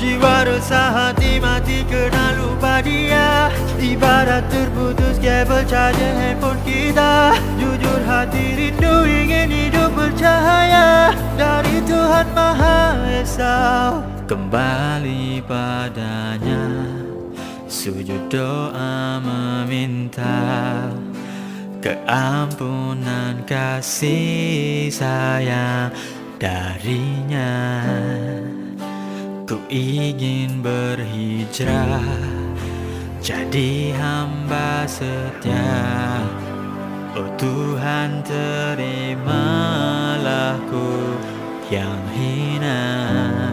Jiwa resah, hati mati kena lupa dia. Ibarat terputus kabel charger handphone kita. Jujur hati rindu ingin hidup bercahaya dari Tuhan Maha Esa. Kembali padanya, sujud doa meminta keampunan kasih sayang darinya. Ku ingin berhijrah jadi hamba setia. Oh Tuhan, terimalah ku yang hina.